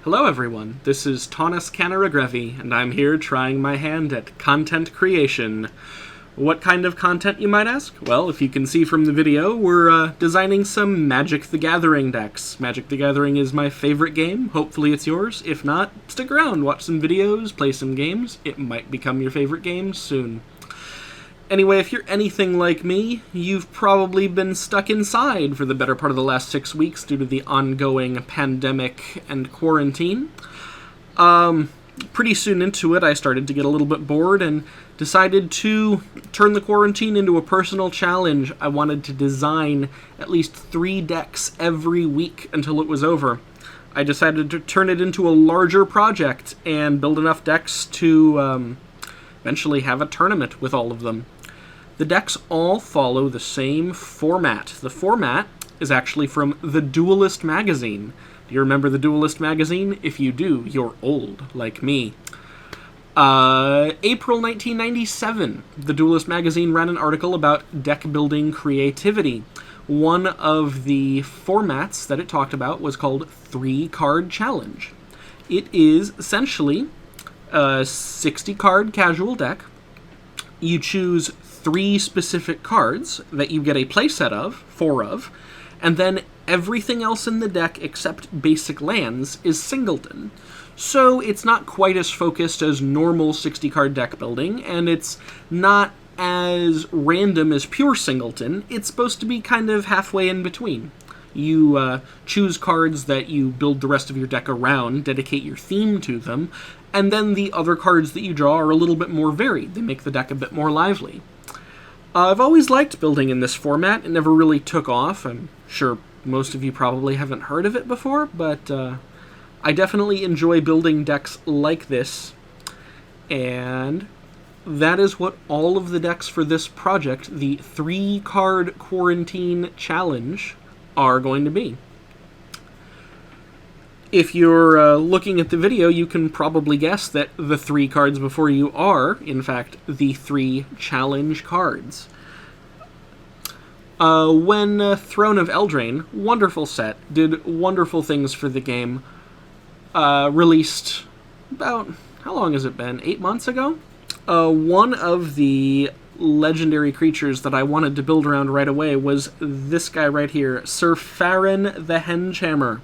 Hello everyone, this is Taunus Canaragrevi, and I'm here trying my hand at content creation. What kind of content, you might ask? Well, if you can see from the video, we're designing some Magic the Gathering decks. Magic the Gathering is my favorite game. Hopefully it's yours. If not, stick around, watch some videos, play some games. It might become your favorite game soon. Anyway, if you're anything like me, you've probably been stuck inside for the better part of the last 6 weeks due to the ongoing pandemic and quarantine. Pretty soon into it, I started to get a little bit bored and decided to turn the quarantine into a personal challenge. I wanted to design at least 3 decks every week until it was over. I decided to turn it into a larger project and build enough decks to eventually have a tournament with all of them. The decks all follow the same format. The format is actually from the Duelist magazine. Do you remember the Duelist magazine? If you do, you're old, like me. April 1997, the Duelist magazine ran an article about deck building creativity. One of the formats that it talked about was called 3-card challenge. It is essentially a 60-card casual deck. You choose 3 specific cards that you get a playset of, 4 of, and then everything else in the deck except basic lands is singleton. So it's not quite as focused as normal 60-card deck building, and it's not as random as pure singleton. It's supposed to be kind of halfway in between. You choose cards that you build the rest of your deck around, dedicate your theme to them, and then the other cards that you draw are a little bit more varied. They make the deck a bit more lively. I've always liked building in this format. It never really took off. I'm sure most of you probably haven't heard of it before, but I definitely enjoy building decks like this, and that is what all of the decks for this project, the 3-card quarantine challenge, are going to be. If you're looking at the video, you can probably guess that the 3 cards before you are, in fact, the 3 challenge cards. When Throne of Eldraine, wonderful set, did wonderful things for the game, released about, how long has it been, 8 months ago? One of the legendary creatures that I wanted to build around right away was this guy right here, Syr Faren the Hengehammer.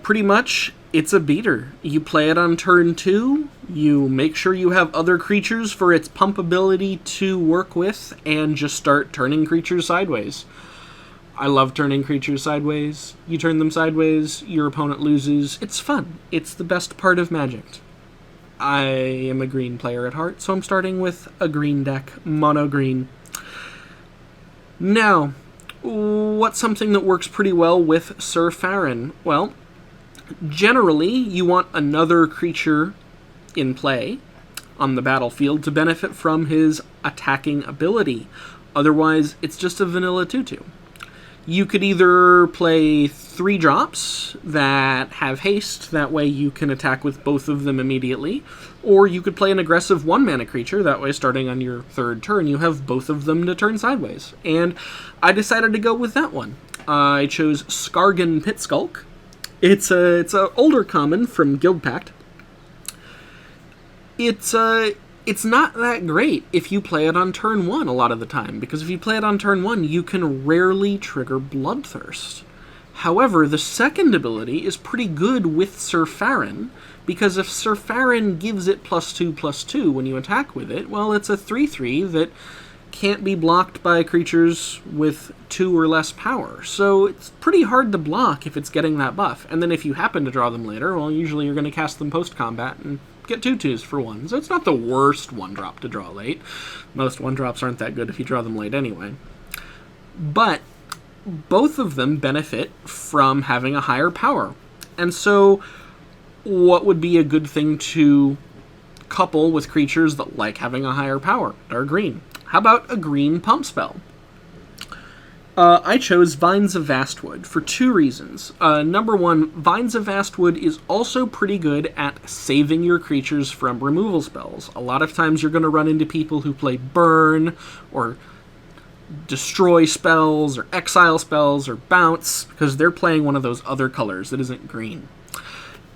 Pretty much, it's a beater. You play it on turn 2, you make sure you have other creatures for its pump ability to work with, and just start turning creatures sideways. I love turning creatures sideways. You turn them sideways, your opponent loses. It's fun. It's the best part of Magic. I am a green player at heart, so I'm starting with a green deck, mono green. Now, what's something that works pretty well with Syr Faren? Well, generally, you want another creature in play on the battlefield to benefit from his attacking ability. Otherwise, it's just a vanilla 2/2. You could either play 3 drops that have haste, that way you can attack with both of them immediately, or you could play an aggressive 1-mana creature, that way starting on your 3rd turn you have both of them to turn sideways. And I decided to go with that one. I chose Skarrgan Pit-Skulk. It's a older common from Guild Pact. It's not that great if you play it on turn 1 a lot of the time, because if you play it on turn 1, you can rarely trigger Bloodthirst. However, the second ability is pretty good with Syr Faren, because if Syr Faren gives it +2/+2 when you attack with it, well, it's a 3/3 that can't be blocked by creatures with 2 or less power. So it's pretty hard to block if it's getting that buff. And then if you happen to draw them later, well, usually you're going to cast them post-combat and get 2/2s for 1. So it's not the worst 1-drop to draw late. Most 1-drops aren't that good if you draw them late anyway. But both of them benefit from having a higher power. And so what would be a good thing to couple with creatures that like having a higher power? They're green. How about a green pump spell? I chose Vines of Vastwood for 2 reasons. Number 1, Vines of Vastwood is also pretty good at saving your creatures from removal spells. A lot of times you're going to run into people who play Burn or destroy spells or exile spells or bounce, because they're playing one of those other colors that isn't green.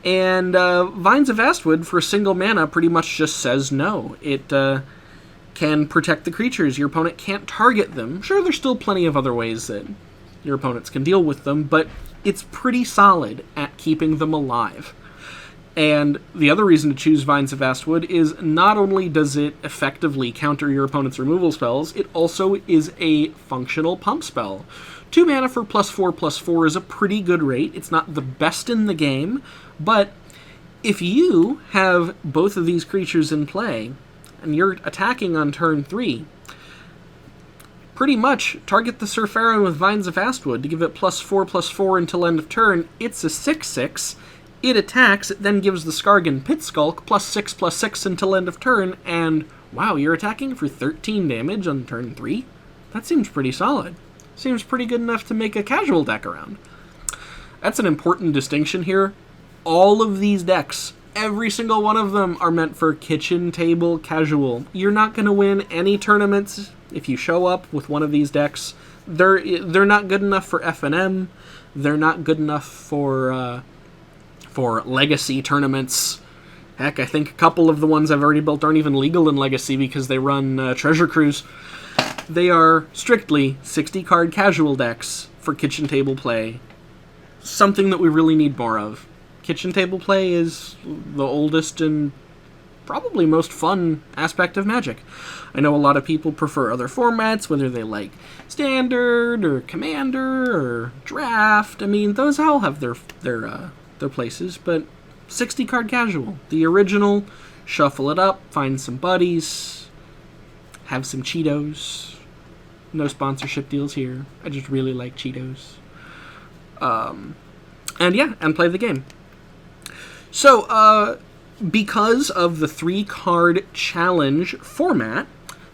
And Vines of Vastwood, for a single mana, pretty much just says no. It can protect the creatures. Your opponent can't target them. Sure, there's still plenty of other ways that your opponents can deal with them, but it's pretty solid at keeping them alive. And the other reason to choose Vines of Vastwood is not only does it effectively counter your opponent's removal spells, it also is a functional pump spell. 2 mana for +4/+4 is a pretty good rate. It's not the best in the game, but if you have both of these creatures in play, and you're attacking on turn 3, pretty much target the Syr Faren with Vines of Vastwood to give it +4/+4 until end of turn. It's a 6/6. It attacks, it then gives the Skarrgan Pit-Skulk +6/+6 until end of turn, and wow, you're attacking for 13 damage on turn 3? That seems pretty solid. Seems pretty good enough to make a casual deck around. That's an important distinction here. All of these decks, every single one of them, are meant for kitchen table casual. You're not going to win any tournaments if you show up with one of these decks. They're not good enough for FNM. They're not good enough for Legacy tournaments. Heck, I think a couple of the ones I've already built aren't even legal in Legacy because they run Treasure Cruise. They are strictly 60-card casual decks for kitchen table play. Something that we really need more of. Kitchen table play is the oldest and probably most fun aspect of Magic. I know a lot of people prefer other formats, whether they like Standard or Commander or Draft. I mean, those all have their places, but 60-card casual, the original. Shuffle it up, find some buddies, have some Cheetos. No sponsorship deals here. I just really like Cheetos. And play the game. So, because of the 3-card challenge format,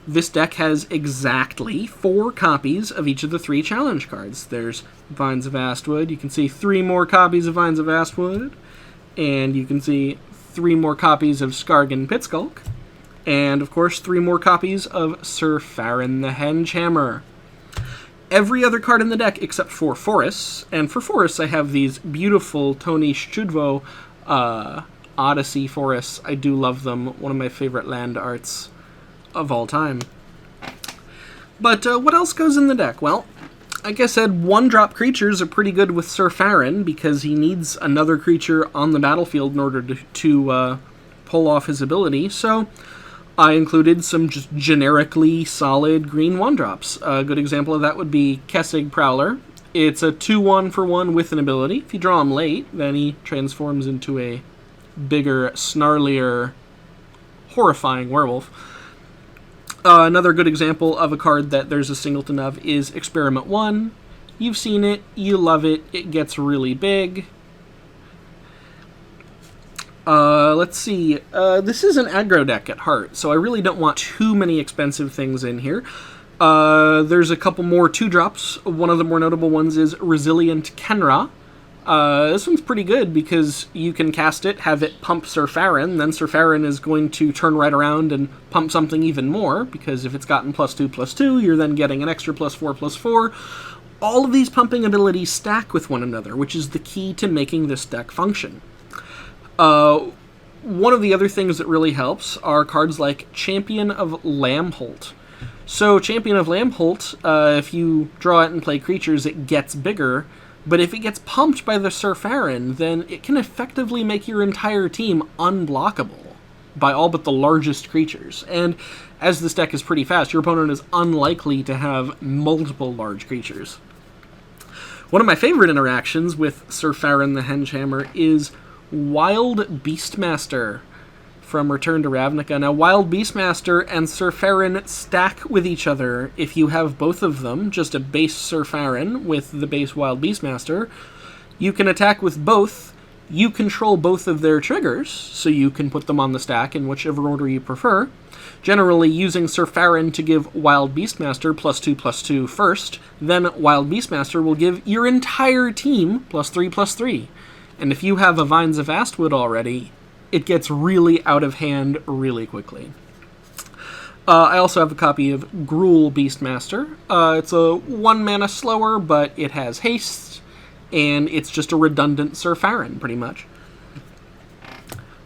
this deck has exactly 4 copies of each of the 3 challenge cards. There's Vines of Vastwood. You can see 3 more copies of Vines of Vastwood. And you can see 3 more copies of Skarrgan Pit-Skulk. And, of course, 3 more copies of Syr Faren the Hengehammer. Every other card in the deck except for forests. And for forests, I have these beautiful Tony Szczudwo Odyssey forests. I do love them. One of my favorite land arts of all time. But what else goes in the deck? Well, like I said, 1-drop creatures are pretty good with Syr Faren because he needs another creature on the battlefield in order to pull off his ability. So I included some just generically solid green 1-drops. A good example of that would be Kessig Prowler. It's a 2/1 for 1 with an ability. If you draw him late, then he transforms into a bigger, snarlier, horrifying werewolf. Another good example of a card that there's a singleton of is Experiment 1. You've seen it, you love it, it gets really big. Let's see. This is an aggro deck at heart, so I really don't want too many expensive things in here. There's a couple more 2-drops. One of the more notable ones is Resilient Kenra. This one's pretty good because you can cast it, have it pump Syr Faren, then Syr Faren is going to turn right around and pump something even more, because if it's gotten +2/+2, you're then getting an extra +4/+4. All of these pumping abilities stack with one another, which is the key to making this deck function. One of the other things that really helps are cards like Champion of Lambholt. So Champion of Lambholt, if you draw it and play creatures, it gets bigger, but if it gets pumped by the Syr Faren, then it can effectively make your entire team unblockable by all but the largest creatures. And as this deck is pretty fast, your opponent is unlikely to have multiple large creatures. One of my favorite interactions with Syr Faren the Hengehammer is Wild Beastmaster from Return to Ravnica. Now, Wild Beastmaster and Syr Faren stack with each other if you have both of them, just a base Syr Faren with the base Wild Beastmaster. You can attack with both. You control both of their triggers, so you can put them on the stack in whichever order you prefer. Generally using Syr Faren to give Wild Beastmaster +2/+2 first, then Wild Beastmaster will give your entire team +3/+3. And if you have a Vines of Vastwood already, it gets really out of hand really quickly. I also have a copy of Gruul Beastmaster. It's a 1 mana slower, but it has haste, and it's just a redundant Syr Faren, pretty much.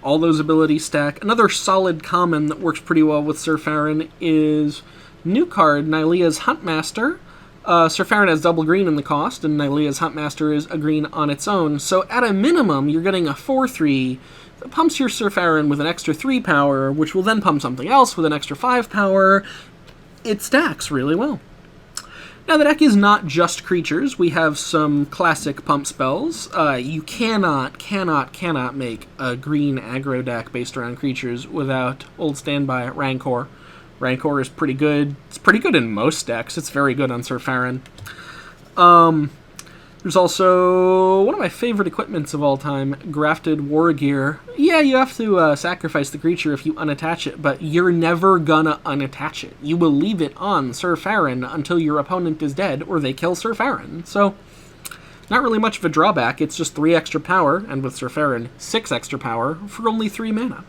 All those abilities stack. Another solid common that works pretty well with Syr Faren is new card, Nylea's Huntmaster. Syr Faren has double green in the cost, and Nylea's Huntmaster is a green on its own. So at a minimum, you're getting a 4/3 that pumps your Syr Faren with an extra 3 power, which will then pump something else with an extra 5 power. It stacks really well. Now, the deck is not just creatures. We have some classic pump spells. You cannot make a green aggro deck based around creatures without old standby Rancor. Rancor is pretty good. It's pretty good in most decks. It's very good on Syr Faren. There's also one of my favorite equipments of all time, Grafted War Gear. Yeah, you have to sacrifice the creature if you unattach it, but you're never gonna unattach it. You will leave it on Syr Faren until your opponent is dead or they kill Syr Faren. So, not really much of a drawback. It's just 3 extra power, and with Syr Faren, 6 extra power for only 3 mana.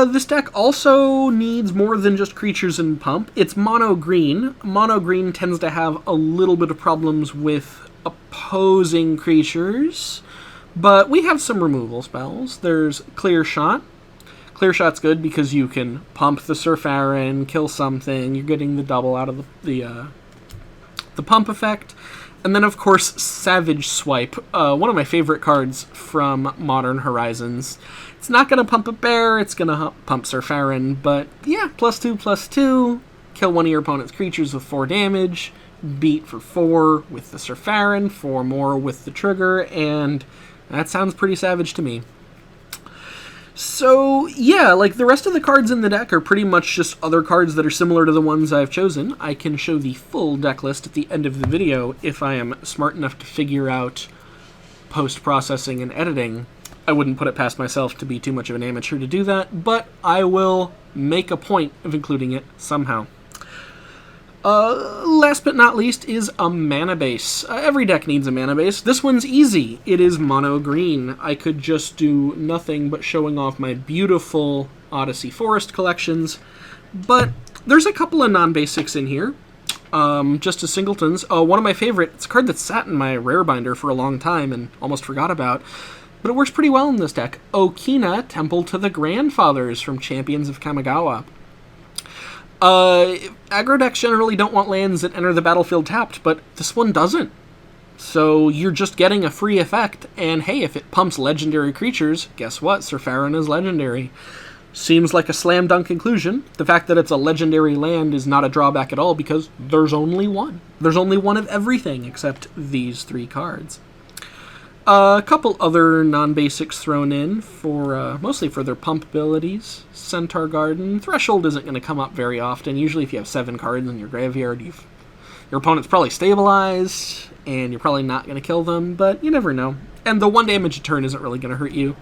This deck also needs more than just creatures and pump. It's mono green. Mono green tends to have a little bit of problems with opposing creatures, but we have some removal spells. There's Clear Shot. Clear Shot's good because you can pump the Syr Faren, kill something. You're getting the double out of the pump effect. And then, of course, Savage Swipe, one of my favorite cards from Modern Horizons. It's not going to pump a bear, it's going to pump Syr Faren, but yeah, +2/+2, kill one of your opponent's creatures with 4 damage, beat for 4 with the Syr Faren, 4 more with the trigger, and that sounds pretty savage to me. So, yeah, like the rest of the cards in the deck are pretty much just other cards that are similar to the ones I've chosen. I can show the full deck list at the end of the video if I am smart enough to figure out post-processing and editing. I wouldn't put it past myself to be too much of an amateur to do that, but I will make a point of including it somehow. Last but not least is a mana base. Every deck needs a mana base. This one's easy. It is mono green. I could just do nothing but showing off my beautiful Odyssey Forest collections, but there's a couple of non-basics in here. Just as singletons. One of my favorite, it's a card that sat in my rare binder for a long time and almost forgot about, but it works pretty well in this deck. Okina, Temple to the Grandfathers from Champions of Kamigawa. Aggro decks generally don't want lands that enter the battlefield tapped, but this one doesn't. So you're just getting a free effect, and hey, if it pumps legendary creatures, guess what? Syr Faren is legendary. Seems like a slam dunk conclusion. The fact that it's a legendary land is not a drawback at all, because there's only one. There's only one of everything except these 3 cards. A couple other non-basics thrown in, for mostly for their pump abilities. Centaur Garden. Threshold isn't going to come up very often. Usually if you have 7 cards in your graveyard, your opponent's probably stabilized, and you're probably not going to kill them, but you never know. And the 1 damage a turn isn't really going to hurt you.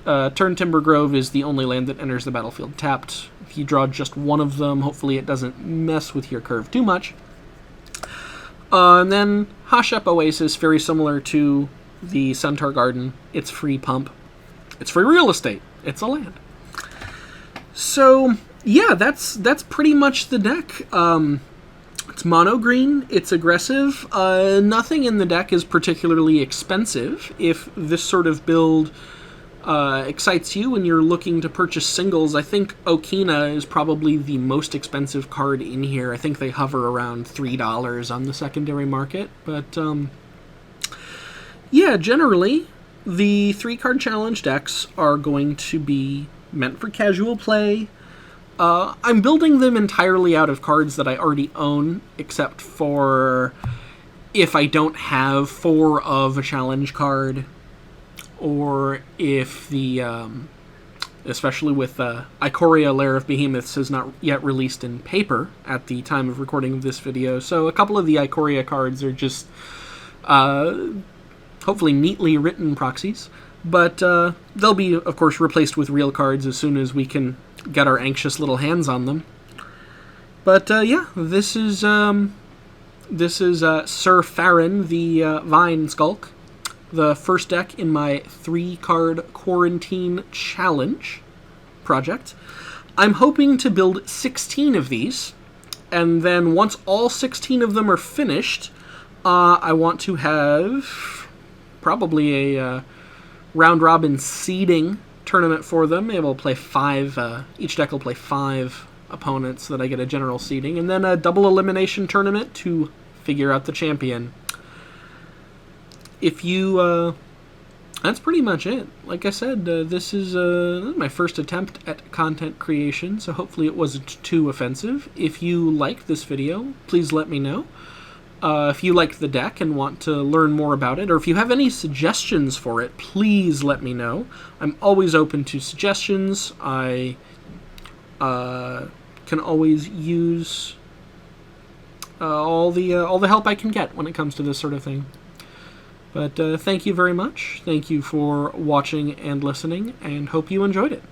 Turn Timber Grove is the only land that enters the battlefield tapped. If you draw just one of them, hopefully it doesn't mess with your curve too much. And then Hashep Oasis, very similar to the Centaur Garden. It's free pump. It's free real estate. It's a land. So, yeah, that's pretty much the deck. It's mono green. It's aggressive. Nothing in the deck is particularly expensive. If this sort of build excites you and you're looking to purchase singles, I think Okina is probably the most expensive card in here. I think they hover around $3 on the secondary market. But, yeah, generally, the 3-card challenge decks are going to be meant for casual play. I'm building them entirely out of cards that I already own, except for if I don't have 4 of a challenge card, or if the, especially with Ikoria Lair of Behemoths is not yet released in paper at the time of recording of this video, so a couple of the Ikoria cards are just hopefully neatly written proxies, but they'll be, of course, replaced with real cards as soon as we can get our anxious little hands on them. But yeah, this is Syr Faren, the Vines of Vastwood, the first deck in my 3-card Quarantine Challenge project. I'm hoping to build 16 of these, and then once all 16 of them are finished, I want to have probably a round-robin seeding tournament for them. Maybe we'll play 5, each deck will play 5 opponents so that I get a general seeding, and then a double elimination tournament to figure out the champion. If you, that's pretty much it. Like I said, this is my first attempt at content creation, so hopefully it wasn't too offensive. If you liked this video, please let me know. If you liked the deck and want to learn more about it, or if you have any suggestions for it, please let me know. I'm always open to suggestions. I can always use all the help I can get when it comes to this sort of thing. But thank you very much. Thank you for watching and listening, and hope you enjoyed it.